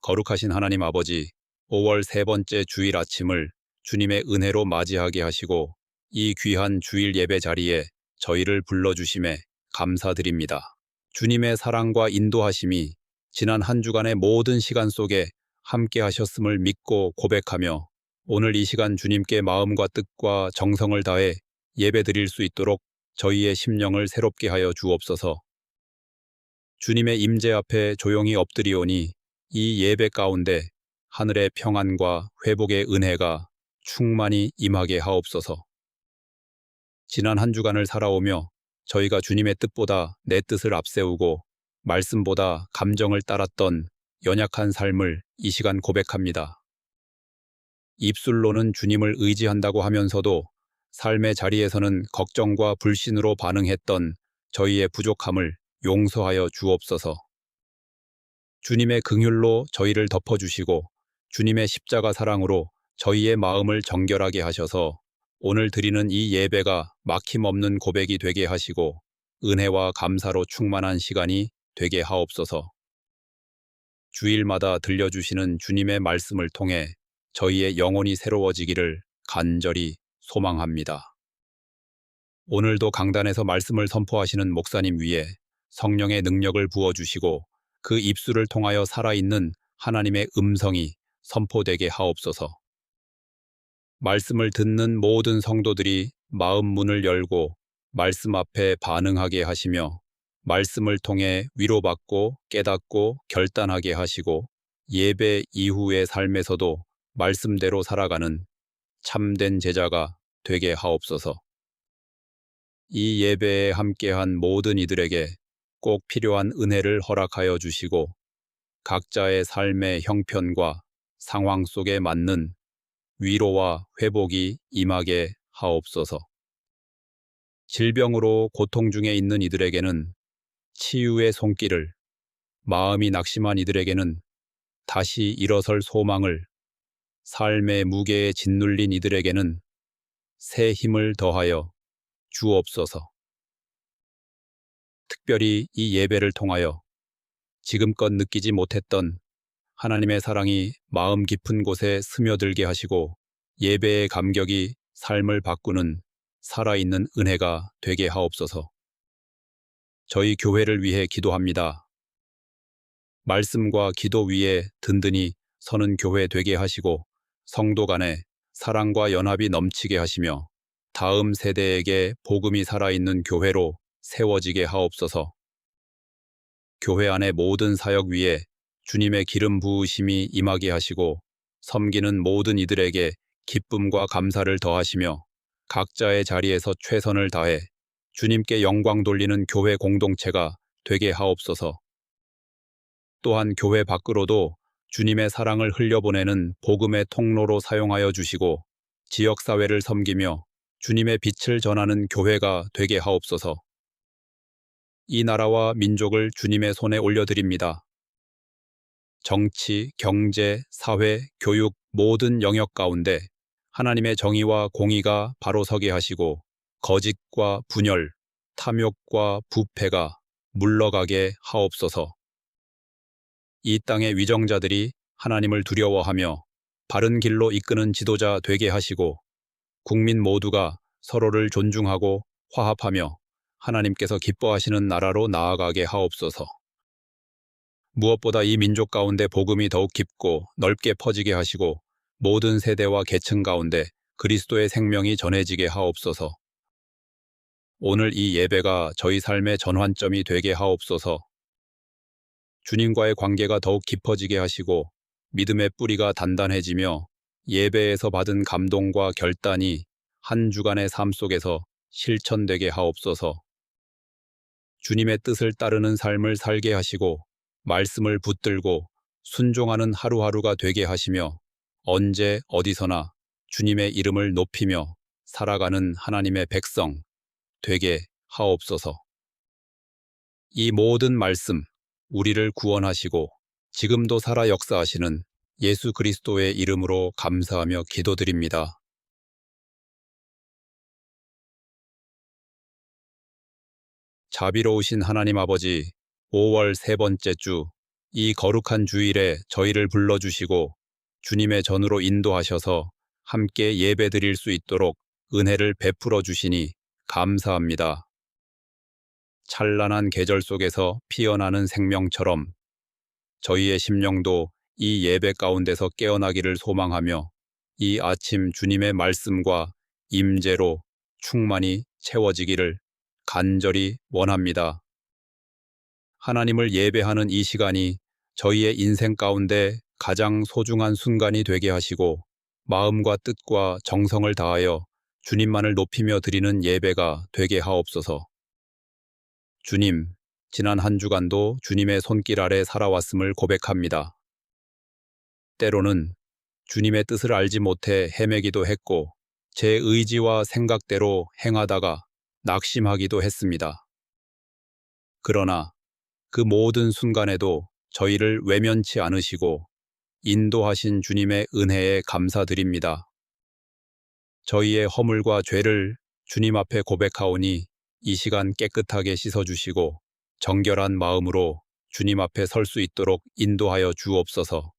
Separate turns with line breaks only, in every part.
거룩하신 하나님 아버지, 5월 세 번째 주일 아침을 주님의 은혜로 맞이하게 하시고 이 귀한 주일 예배 자리에 저희를 불러주심에 감사드립니다. 주님의 사랑과 인도하심이 지난 한 주간의 모든 시간 속에 함께 하셨음을 믿고 고백하며 오늘 이 시간 주님께 마음과 뜻과 정성을 다해 예배드릴 수 있도록 저희의 심령을 새롭게 하여 주옵소서. 주님의 임재 앞에 조용히 엎드리오니 이 예배 가운데 하늘의 평안과 회복의 은혜가 충만히 임하게 하옵소서. 지난 한 주간을 살아오며 저희가 주님의 뜻보다 내 뜻을 앞세우고 말씀보다 감정을 따랐던 연약한 삶을 이 시간 고백합니다. 입술로는 주님을 의지한다고 하면서도 삶의 자리에서는 걱정과 불신으로 반응했던 저희의 부족함을 용서하여 주옵소서. 주님의 긍휼로 저희를 덮어주시고 주님의 십자가 사랑으로 저희의 마음을 정결하게 하셔서 오늘 드리는 이 예배가 막힘없는 고백이 되게 하시고 은혜와 감사로 충만한 시간이 되게 하옵소서. 주일마다 들려주시는 주님의 말씀을 통해 저희의 영혼이 새로워지기를 간절히 소망합니다. 오늘도 강단에서 말씀을 선포하시는 목사님 위에 성령의 능력을 부어주시고 그 입술을 통하여 살아있는 하나님의 음성이 선포되게 하옵소서. 말씀을 듣는 모든 성도들이 마음 문을 열고 말씀 앞에 반응하게 하시며 말씀을 통해 위로받고 깨닫고 결단하게 하시고 예배 이후의 삶에서도 말씀대로 살아가는 참된 제자가 되게 하옵소서. 이 예배에 함께한 모든 이들에게 꼭 필요한 은혜를 허락하여 주시고 각자의 삶의 형편과 상황 속에 맞는 위로와 회복이 임하게 하옵소서. 질병으로 고통 중에 있는 이들에게는 치유의 손길을, 마음이 낙심한 이들에게는 다시 일어설 소망을, 삶의 무게에 짓눌린 이들에게는 새 힘을 더하여 주옵소서. 특별히 이 예배를 통하여 지금껏 느끼지 못했던 하나님의 사랑이 마음 깊은 곳에 스며들게 하시고 예배의 감격이 삶을 바꾸는 살아있는 은혜가 되게 하옵소서. 저희 교회를 위해 기도합니다. 말씀과 기도 위에 든든히 서는 교회 되게 하시고 성도 간에 사랑과 연합이 넘치게 하시며 다음 세대에게 복음이 살아있는 교회로 세워지게 하옵소서. 교회 안의 모든 사역 위에 주님의 기름 부으심이 임하게 하시고 섬기는 모든 이들에게 기쁨과 감사를 더하시며 각자의 자리에서 최선을 다해 주님께 영광 돌리는 교회 공동체가 되게 하옵소서. 또한 교회 밖으로도 주님의 사랑을 흘려보내는 복음의 통로로 사용하여 주시고 지역사회를 섬기며 주님의 빛을 전하는 교회가 되게 하옵소서. 이 나라와 민족을 주님의 손에 올려드립니다. 정치, 경제, 사회, 교육 모든 영역 가운데 하나님의 정의와 공의가 바로 서게 하시고 거짓과 분열, 탐욕과 부패가 물러가게 하옵소서. 이 땅의 위정자들이 하나님을 두려워하며 바른 길로 이끄는 지도자 되게 하시고 국민 모두가 서로를 존중하고 화합하며 하나님께서 기뻐하시는 나라로 나아가게 하옵소서. 무엇보다 이 민족 가운데 복음이 더욱 깊고 넓게 퍼지게 하시고 모든 세대와 계층 가운데 그리스도의 생명이 전해지게 하옵소서. 오늘 이 예배가 저희 삶의 전환점이 되게 하옵소서. 주님과의 관계가 더욱 깊어지게 하시고 믿음의 뿌리가 단단해지며 예배에서 받은 감동과 결단이 한 주간의 삶 속에서 실천되게 하옵소서. 주님의 뜻을 따르는 삶을 살게 하시고 말씀을 붙들고 순종하는 하루하루가 되게 하시며 언제 어디서나 주님의 이름을 높이며 살아가는 하나님의 백성 되게 하옵소서. 이 모든 말씀 우리를 구원하시고 지금도 살아 역사하시는 예수 그리스도의 이름으로 감사하며 기도드립니다. 자비로우신 하나님 아버지, 5월 세 번째 주 이 거룩한 주일에 저희를 불러주시고 주님의 전으로 인도하셔서 함께 예배드릴 수 있도록 은혜를 베풀어 주시니 감사합니다. 찬란한 계절 속에서 피어나는 생명처럼 저희의 심령도 이 예배 가운데서 깨어나기를 소망하며 이 아침 주님의 말씀과 임재로 충만히 채워지기를 간절히 원합니다. 하나님을 예배하는 이 시간이 저희의 인생 가운데 가장 소중한 순간이 되게 하시고 마음과 뜻과 정성을 다하여 주님만을 높이며 드리는 예배가 되게 하옵소서. 주님, 지난 한 주간도 주님의 손길 아래 살아왔음을 고백합니다. 때로는 주님의 뜻을 알지 못해 헤매기도 했고 제 의지와 생각대로 행하다가 낙심하기도 했습니다. 그러나 그 모든 순간에도 저희를 외면치 않으시고 인도하신 주님의 은혜에 감사드립니다. 저희의 허물과 죄를 주님 앞에 고백하오니 이 시간 깨끗하게 씻어주시고 정결한 마음으로 주님 앞에 설 수 있도록 인도하여 주옵소서.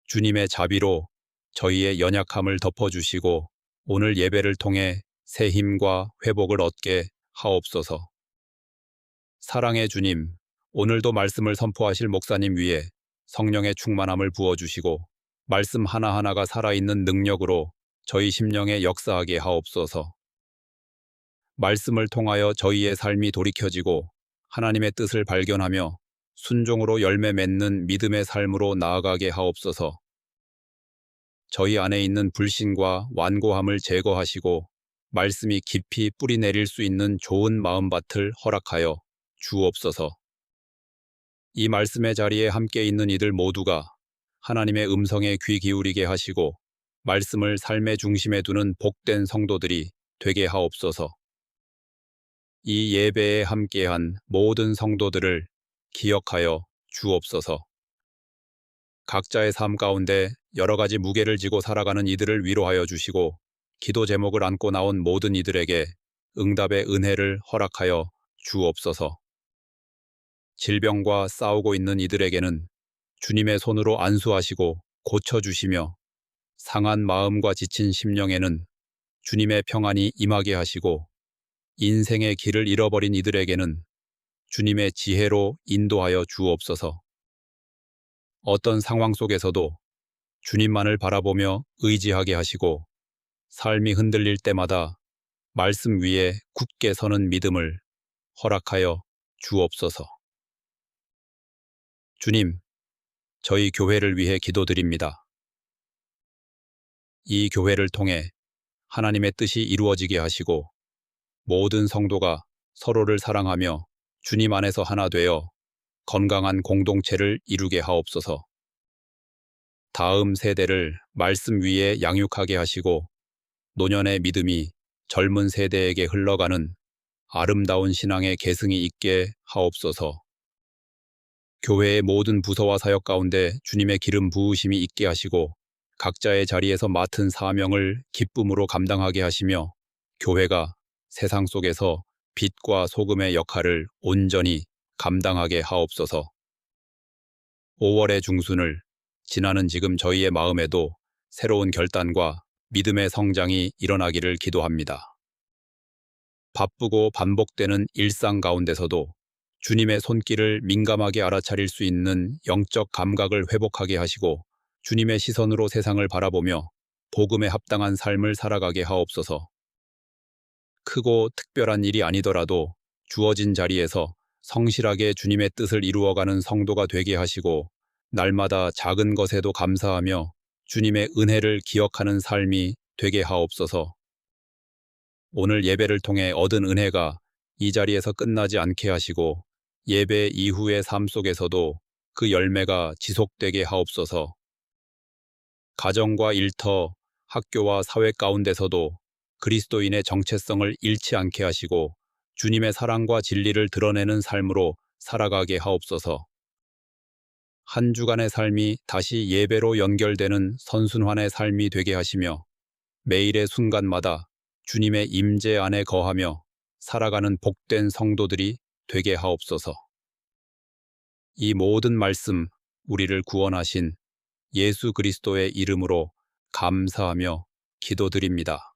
주님의 자비로 저희의 연약함을 덮어주시고 오늘 예배를 통해 새 힘과 회복을 얻게 하옵소서. 사랑의 주님, 오늘도 말씀을 선포하실 목사님 위에 성령의 충만함을 부어주시고 말씀 하나하나가 살아있는 능력으로 저희 심령에 역사하게 하옵소서. 말씀을 통하여 저희의 삶이 돌이켜지고 하나님의 뜻을 발견하며 순종으로 열매 맺는 믿음의 삶으로 나아가게 하옵소서. 저희 안에 있는 불신과 완고함을 제거하시고 말씀이 깊이 뿌리 내릴 수 있는 좋은 마음밭을 허락하여 주옵소서. 이 말씀의 자리에 함께 있는 이들 모두가 하나님의 음성에 귀 기울이게 하시고 말씀을 삶의 중심에 두는 복된 성도들이 되게 하옵소서. 이 예배에 함께한 모든 성도들을 기억하여 주옵소서. 각자의 삶 가운데 여러 가지 무게를 지고 살아가는 이들을 위로하여 주시고 기도 제목을 안고 나온 모든 이들에게 응답의 은혜를 허락하여 주옵소서. 질병과 싸우고 있는 이들에게는 주님의 손으로 안수하시고 고쳐주시며 상한 마음과 지친 심령에는 주님의 평안이 임하게 하시고 인생의 길을 잃어버린 이들에게는 주님의 지혜로 인도하여 주옵소서. 어떤 상황 속에서도 주님만을 바라보며 의지하게 하시고 삶이 흔들릴 때마다 말씀 위에 굳게 서는 믿음을 허락하여 주옵소서. 주님, 저희 교회를 위해 기도드립니다. 이 교회를 통해 하나님의 뜻이 이루어지게 하시고 모든 성도가 서로를 사랑하며 주님 안에서 하나 되어 건강한 공동체를 이루게 하옵소서. 다음 세대를 말씀 위에 양육하게 하시고 노년의 믿음이 젊은 세대에게 흘러가는 아름다운 신앙의 계승이 있게 하옵소서. 교회의 모든 부서와 사역 가운데 주님의 기름 부으심이 있게 하시고 각자의 자리에서 맡은 사명을 기쁨으로 감당하게 하시며 교회가 세상 속에서 빛과 소금의 역할을 온전히 감당하게 하옵소서. 5월의 중순을 지나는 지금 저희의 마음에도 새로운 결단과 믿음의 성장이 일어나기를 기도합니다. 바쁘고 반복되는 일상 가운데서도 주님의 손길을 민감하게 알아차릴 수 있는 영적 감각을 회복하게 하시고 주님의 시선으로 세상을 바라보며 복음에 합당한 삶을 살아가게 하옵소서. 크고 특별한 일이 아니더라도 주어진 자리에서 성실하게 주님의 뜻을 이루어가는 성도가 되게 하시고 날마다 작은 것에도 감사하며 주님의 은혜를 기억하는 삶이 되게 하옵소서. 오늘 예배를 통해 얻은 은혜가 이 자리에서 끝나지 않게 하시고 예배 이후의 삶 속에서도 그 열매가 지속되게 하옵소서. 가정과 일터, 학교와 사회 가운데서도 그리스도인의 정체성을 잃지 않게 하시고 주님의 사랑과 진리를 드러내는 삶으로 살아가게 하옵소서. 한 주간의 삶이 다시 예배로 연결되는 선순환의 삶이 되게 하시며 매일의 순간마다 주님의 임재 안에 거하며 살아가는 복된 성도들이 되게 하옵소서. 이 모든 말씀, 우리를 구원하신 예수 그리스도의 이름으로 감사하며 기도드립니다.